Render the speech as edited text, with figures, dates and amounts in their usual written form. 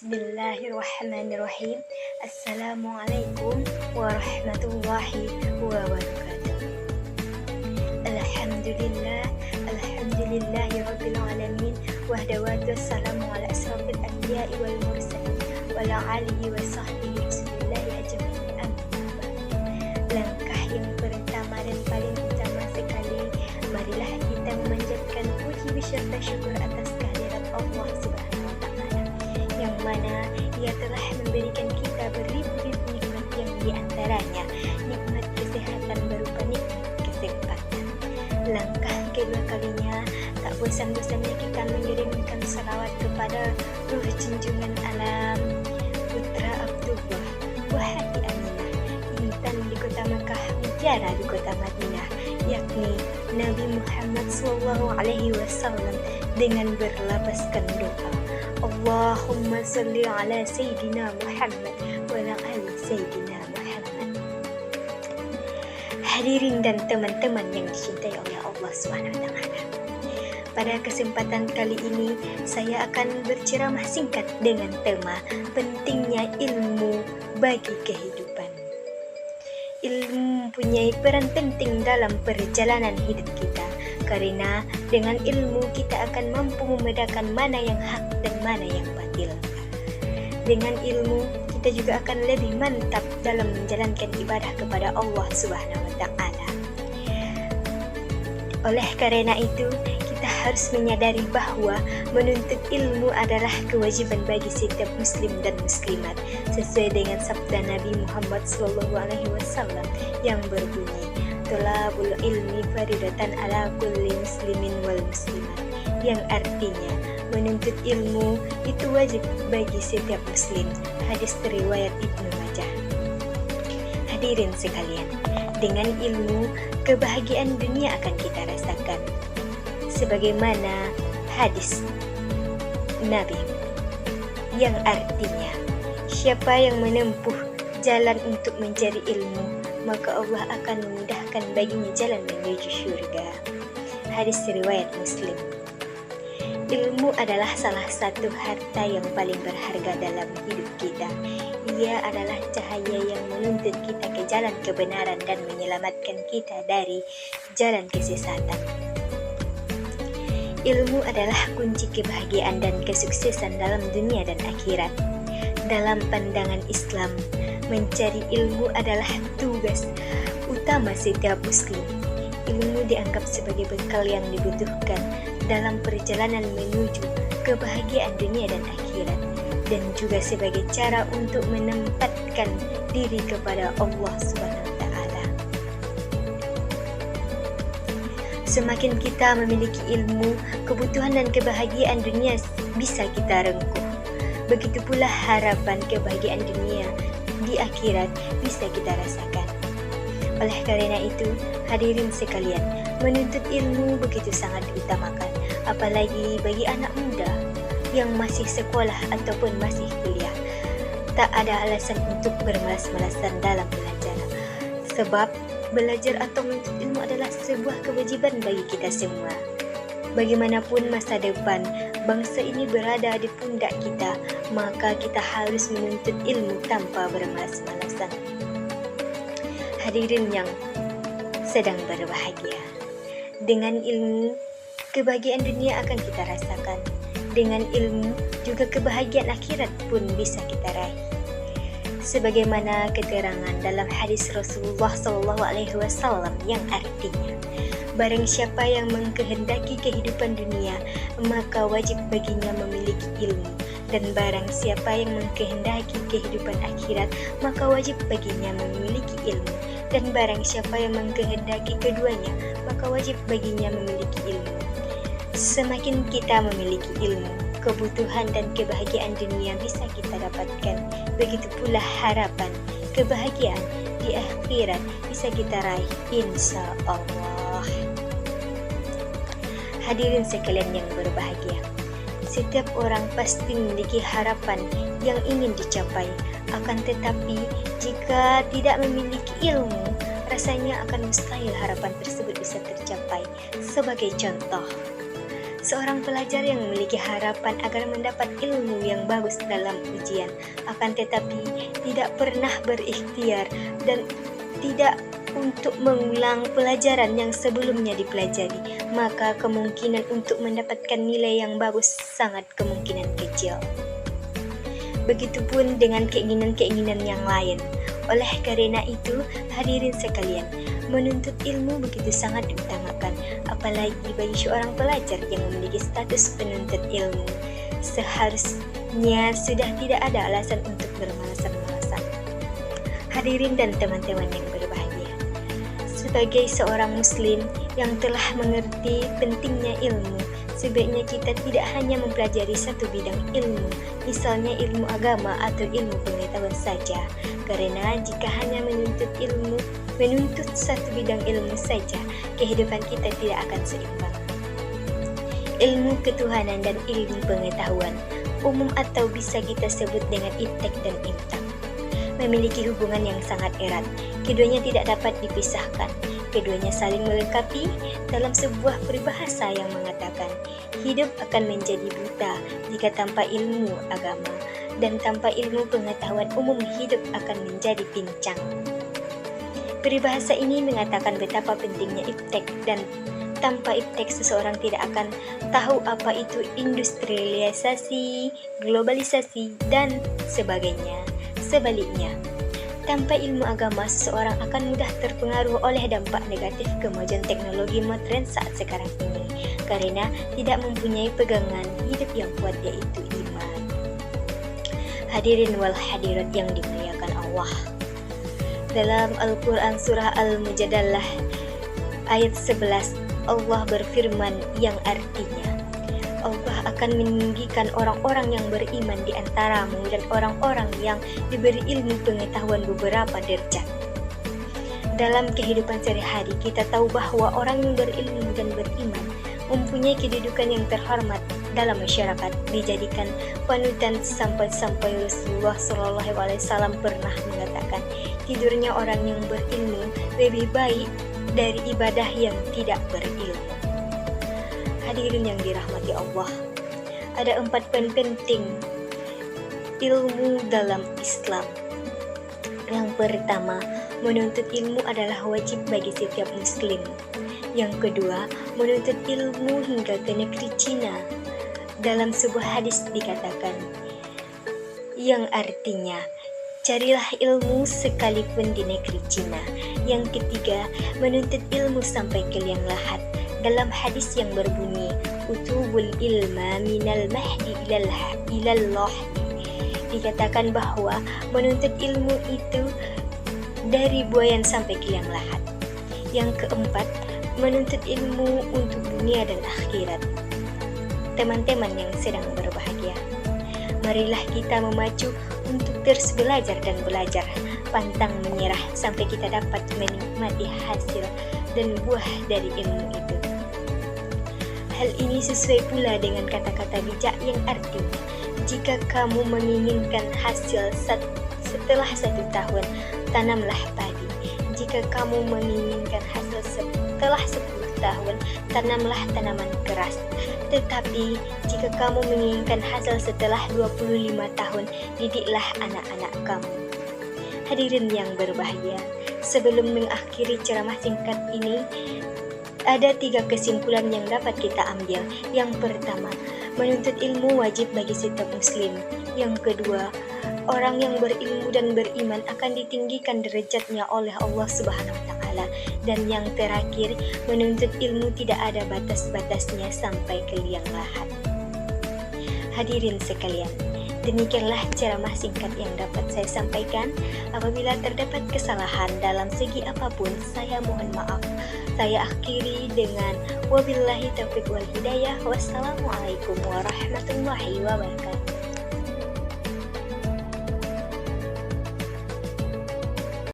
Bismillahirrahmanirrahim. Assalamualaikum warahmatullahi wabarakatuh. Alhamdulillah, alhamdulillahi rabbil alamin. Wahdawatu wassalamu ala asrafil anbiya'i wal mursalin wa ala alihi wa sahbihi bismillahi ajma'in. Langkah yang pertama dan paling utama sekali, marilah kita memanjatkan puji beserta syukur atas kehadirat Allah Subhanahu wa taala, yang mana Ia telah memberikan kita beribu-ribu nikmat, yang diantaranya nikmat kesehatan berupa nikmat kesempatan. Langkah kedua kalinya, tak bosan-bosannya kita mengirimkan salawat kepada Ruh Junjungan Alam, Putra Abdullah, buah hati Aminah, intan di kota Makkah, mutiara di kota Madinah, yakni Nabi Muhammad SAW, dengan berlapaskan doa, Allahumma salli ala Sayyidina Muhammad wa ala ali Sayyidina Muhammad. Hadirin dan teman-teman yang dicintai oleh Allah SWT, pada kesempatan kali ini saya akan berceramah singkat dengan tema pentingnya ilmu bagi kehidupan. Ilmu mempunyai peran penting dalam perjalanan hidup kita, karena dengan ilmu kita akan mampu membedakan mana yang hak dan mana yang batil. Dengan ilmu kita juga akan lebih mantap dalam menjalankan ibadah kepada Allah Subhanahu wa taala. Oleh karena itu, kita harus menyadari bahwa menuntut ilmu adalah kewajiban bagi setiap muslim dan muslimat, sesuai dengan sabda Nabi Muhammad SAW yang berbunyi, Thalabul ilmi faridatan ala kulli muslimin wal muslimat, yang artinya menuntut ilmu itu wajib bagi setiap muslim. Hadis riwayat Ibnu Majah. Hadirin sekalian, dengan ilmu kebahagiaan dunia akan kita rasakan, sebagaimana hadis Nabi yang artinya, siapa yang menempuh jalan untuk mencari ilmu, maka Allah akan memudahkan baginya jalan menuju syurga. Hadis riwayat Muslim. Ilmu adalah salah satu harta yang paling berharga dalam hidup kita. Ia adalah cahaya yang menuntun kita ke jalan kebenaran dan menyelamatkan kita dari jalan kesesatan. Ilmu adalah kunci kebahagiaan dan kesuksesan dalam dunia dan akhirat. Dalam pandangan Islam, mencari ilmu adalah tugas utama setiap muslim. Ilmu dianggap sebagai bekal yang dibutuhkan dalam perjalanan menuju kebahagiaan dunia dan akhirat, dan juga sebagai cara untuk menempatkan diri kepada Allah Subhanahu wa taala. Semakin kita memiliki ilmu, kebutuhan dan kebahagiaan dunia bisa kita rengkuh. Begitu pula harapan kebahagiaan dunia di akhirat bisa kita rasakan. Oleh karena itu, hadirin sekalian, menuntut ilmu begitu sangat diutamakan, apalagi bagi anak muda yang masih sekolah ataupun masih kuliah. Tak ada alasan untuk bermalas-malasan dalam belajar, sebab belajar atau menuntut ilmu adalah sebuah kewajiban bagi kita semua. Bagaimanapun masa depan bangsa ini berada di pundak kita, maka kita harus menuntut ilmu tanpa bermalas-malasan. Hadirin yang sedang berbahagia, dengan ilmu kebahagiaan dunia akan kita rasakan. Dengan ilmu juga kebahagiaan akhirat pun bisa kita raih. Sebagaimana keterangan dalam hadis Rasulullah SAW yang artinya, barang siapa yang mengkehendaki kehidupan dunia, maka wajib baginya memiliki ilmu. Dan barang siapa yang mengkehendaki kehidupan akhirat, maka wajib baginya memiliki ilmu. Dan barang siapa yang mengkehendaki keduanya, maka wajib baginya memiliki ilmu. Semakin kita memiliki ilmu, kebutuhan dan kebahagiaan dunia bisa kita dapatkan. Begitu pula harapan, kebahagiaan di akhirat bisa kita raih, insya Allah. Hadirin sekalian yang berbahagia, setiap orang pasti memiliki harapan yang ingin dicapai. Akan tetapi, jika tidak memiliki ilmu, rasanya akan mustahil harapan tersebut bisa tercapai. Sebagai contoh, seorang pelajar yang memiliki harapan agar mendapat ilmu yang bagus dalam ujian, akan tetapi tidak pernah berikhtiar dan tidak untuk mengulang pelajaran yang sebelumnya dipelajari, maka kemungkinan untuk mendapatkan nilai yang bagus sangat kemungkinan kecil. Begitupun dengan keinginan-keinginan yang lain. Oleh karena itu, hadirin sekalian, menuntut ilmu begitu sangat diutamakan, apalagi bagi seorang pelajar yang memiliki status penuntut ilmu. Seharusnya sudah tidak ada alasan untuk bermalas-malasan. Hadirin dan teman-teman yang berbahagia, sebagai seorang muslim yang telah mengerti pentingnya ilmu, sebaiknya kita tidak hanya mempelajari satu bidang ilmu, misalnya ilmu agama atau ilmu pengetahuan saja, karena jika hanya menuntut satu bidang ilmu saja, kehidupan kita tidak akan seimbang. Ilmu ketuhanan dan ilmu pengetahuan umum atau bisa kita sebut dengan iptek dan imtak memiliki hubungan yang sangat erat. Keduanya tidak dapat dipisahkan. Keduanya saling melengkapi. Dalam sebuah peribahasa yang mengatakan, hidup akan menjadi buta jika tanpa ilmu agama, dan tanpa ilmu pengetahuan umum hidup akan menjadi pincang. Peribahasa ini mengatakan betapa pentingnya iptek, dan tanpa iptek seseorang tidak akan tahu apa itu industrialisasi, globalisasi, dan sebagainya. Sebaliknya, tanpa ilmu agama, seseorang akan mudah terpengaruh oleh dampak negatif kemajuan teknologi modern saat sekarang ini, karena tidak mempunyai pegangan hidup yang kuat, yaitu iman. Hadirin wal hadirat yang dimuliakan Allah, dalam Al-Quran surah Al-Mujadalah ayat 11, Allah berfirman yang artinya, Allah akan meninggikan orang-orang yang beriman di antaramu dan orang-orang yang diberi ilmu pengetahuan beberapa derajat. Dalam kehidupan sehari-hari, kita tahu bahwa orang yang berilmu dan beriman mempunyai kedudukan yang terhormat dalam masyarakat, dijadikan panutan sampai-sampai Rasulullah SAW pernah mengatakan, tidurnya orang yang berilmu lebih baik dari ibadah yang tidak berilmu. Hadirin yang dirahmati Allah, ada 4 poin penting ilmu dalam Islam. Yang pertama, menuntut ilmu adalah wajib bagi setiap muslim. Yang kedua, menuntut ilmu hingga ke negeri Cina. Dalam sebuah hadis dikatakan, yang artinya, carilah ilmu sekalipun di negeri Cina. Yang ketiga, menuntut ilmu sampai ke liang lahat. Dalam hadis yang berbunyi, utubul ilma minal mahdi ilal lahdi, dikatakan bahwa menuntut ilmu itu dari buayan sampai ke liang lahat. Yang keempat, menuntut ilmu untuk dunia dan akhirat. Teman-teman yang sedang berbahagia, marilah kita memacu untuk terus belajar dan belajar, pantang menyerah sampai kita dapat menikmati hasil dan buah dari ilmu itu. Hal ini sesuai pula dengan kata-kata bijak yang artinya, jika kamu menginginkan hasil setelah 1 tahun, tanamlah padi. Jika kamu menginginkan hasil setelah 10 tahun, tanamlah tanaman keras. Tetapi jika kamu menginginkan hasil setelah 25 tahun, didiklah anak-anak kamu. Hadirin yang berbahagia, sebelum mengakhiri ceramah singkat ini, ada 3 kesimpulan yang dapat kita ambil. Yang pertama, menuntut ilmu wajib bagi setiap muslim. Yang kedua, orang yang berilmu dan beriman akan ditinggikan derajatnya oleh Allah Subhanahu wa Ta'ala. Dan yang terakhir, menuntut ilmu tidak ada batas-batasnya sampai ke liang lahat. Hadirin sekalian, demikianlah ceramah singkat yang dapat saya sampaikan. Apabila terdapat kesalahan dalam segi apapun, saya mohon maaf. Saya akhiri dengan wabillahi taufiq wal hidayah. Wassalamualaikum warahmatullahi wabarakatuh.